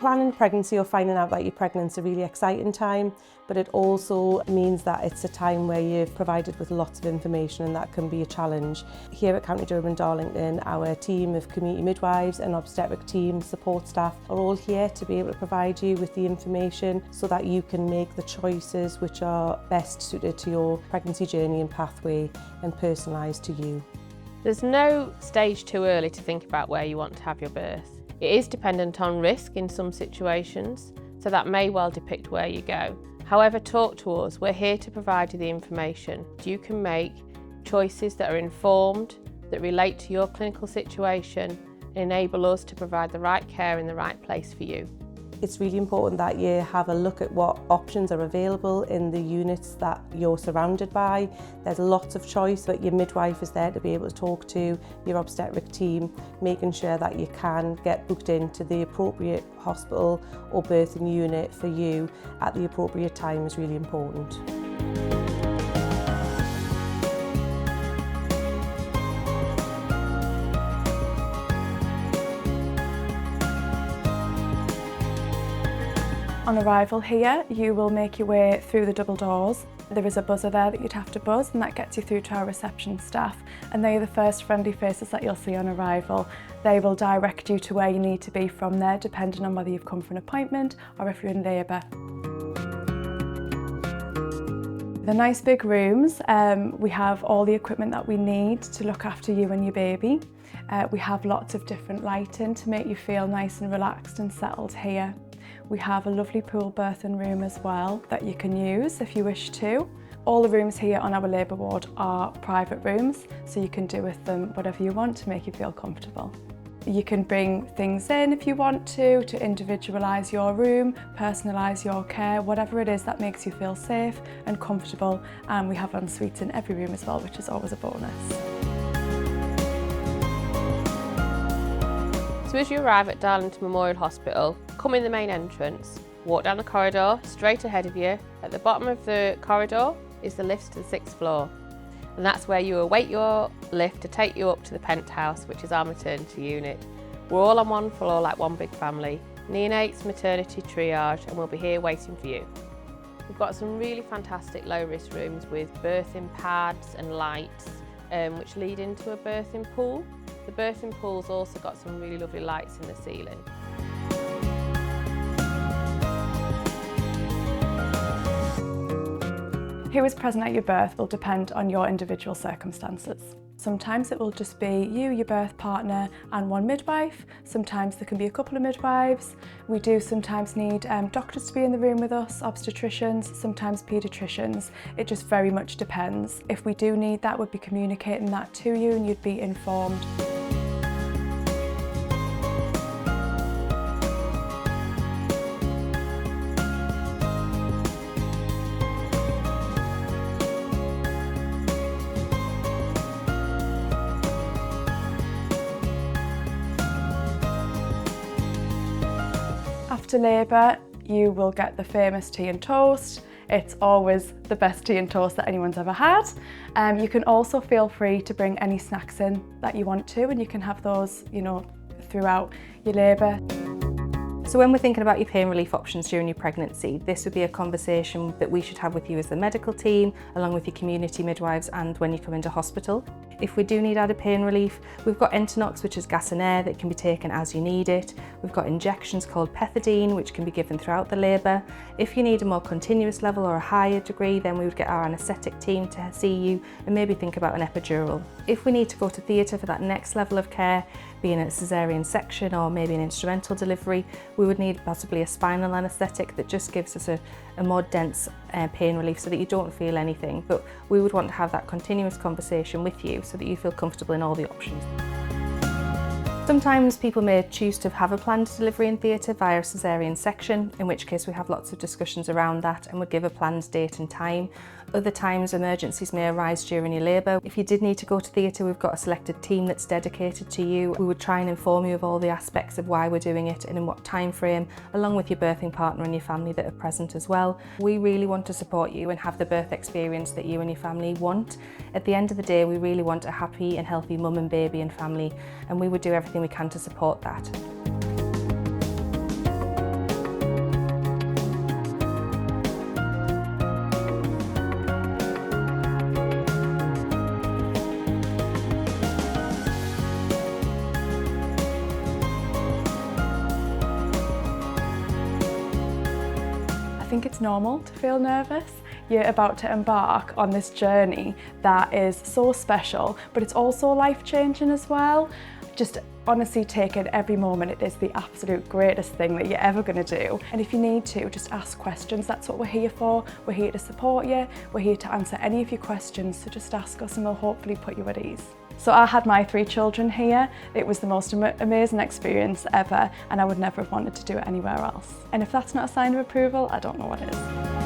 Planning pregnancy or finding out that you're pregnant is a really exciting time, but it also means that it's a time where you're provided with lots of information, and that can be a challenge. Here at County Durham and Darlington, our team of community midwives and obstetric team support staff are all here to be able to provide you with the information so that you can make the choices which are best suited to your pregnancy journey and pathway and personalised to you. There's no stage too early to think about where you want to have your birth. It is dependent on risk in some situations, so that may well depict where you go. However, talk to us. We're here to provide you the information. You can make choices that are informed, that relate to your clinical situation, and enable us to provide the right care in the right place for you. It's really important that you have a look at what options are available in the units that you're surrounded by. There's lots of choice, but your midwife is there to be able to talk to your obstetric team, making sure that you can get booked into the appropriate hospital or birthing unit for you at the appropriate time is really important. On arrival here, you will make your way through the double doors. There is a buzzer there that you'd have to buzz, and that gets you through to our reception staff, and they are the first friendly faces that you'll see on arrival. They will direct you to where you need to be from there, depending on whether you've come for an appointment or if you're in labour. The nice big rooms, we have all the equipment that we need to look after you and your baby. We have lots of different lighting to make you feel nice and relaxed and settled here. We have a lovely pool birthing room as well that you can use if you wish to. All the rooms here on our labour ward are private rooms, so you can do with them whatever you want to make you feel comfortable. You can bring things in if you want to individualise your room, personalise your care, whatever it is that makes you feel safe and comfortable. And we have en-suites in every room as well, which is always a bonus. So as you arrive at Darlington Memorial Hospital, come in the main entrance, walk down the corridor, straight ahead of you. At the bottom of the corridor is the lift to the 6th floor. And that's where you await your lift to take you up to the penthouse, which is our maternity unit. We're all on one floor like one big family. Neonates, maternity, triage, and we'll be here waiting for you. We've got some really fantastic low-risk rooms with birthing pads and lights, which lead into a birthing pool. The birthing pool's also got some really lovely lights in the ceiling. Who is present at your birth will depend on your individual circumstances. Sometimes it will just be you, your birth partner and one midwife. Sometimes there can be a couple of midwives. We do sometimes need doctors to be in the room with us, obstetricians, sometimes paediatricians. It just very much depends. If we do need that, we'll be communicating that to you and you'd be informed. After labour, you will get the famous tea and toast. It's always the best tea and toast that anyone's ever had. You can also feel free to bring any snacks in that you want to, and you can have those, throughout your labour. So when we're thinking about your pain relief options during your pregnancy, this would be a conversation that we should have with you as the medical team, along with your community midwives and when you come into hospital. If we do need added pain relief, we've got Entonox, which is gas and air that can be taken as you need it. We've got injections called pethidine, which can be given throughout the labour. If you need a more continuous level or a higher degree, then we would get our anaesthetic team to see you and maybe think about an epidural. If we need to go to theatre for that next level of care, being a caesarean section or maybe an instrumental delivery, we would need possibly a spinal anaesthetic that just gives us a more dense pain relief so that you don't feel anything. But we would want to have that continuous conversation with you so that you feel comfortable in all the options. Sometimes people may choose to have a planned delivery in theatre via a caesarean section, in which case we have lots of discussions around that and would give a planned date and time. Other times emergencies may arise during your labour. If you did need to go to theatre, we've got a selected team that's dedicated to you. We would try and inform you of all the aspects of why we're doing it and in what time frame, along with your birthing partner and your family that are present as well. We really want to support you and have the birth experience that you and your family want. At the end of the day, we really want a happy and healthy mum and baby and family, and we would do everything we can to support that. think it's normal to feel nervous. You're about to embark on this journey that is so special, but it's also life-changing as well. Just honestly take it every moment. It is the absolute greatest thing that you're ever going to do. And if you need to, just ask questions. That's what we're here for. We're here to support you. We're here to answer any of your questions. So just ask us and we'll hopefully put you at ease. So I had my 3 children here. It was the most amazing experience ever, and I would never have wanted to do it anywhere else. And if that's not a sign of approval, I don't know what is.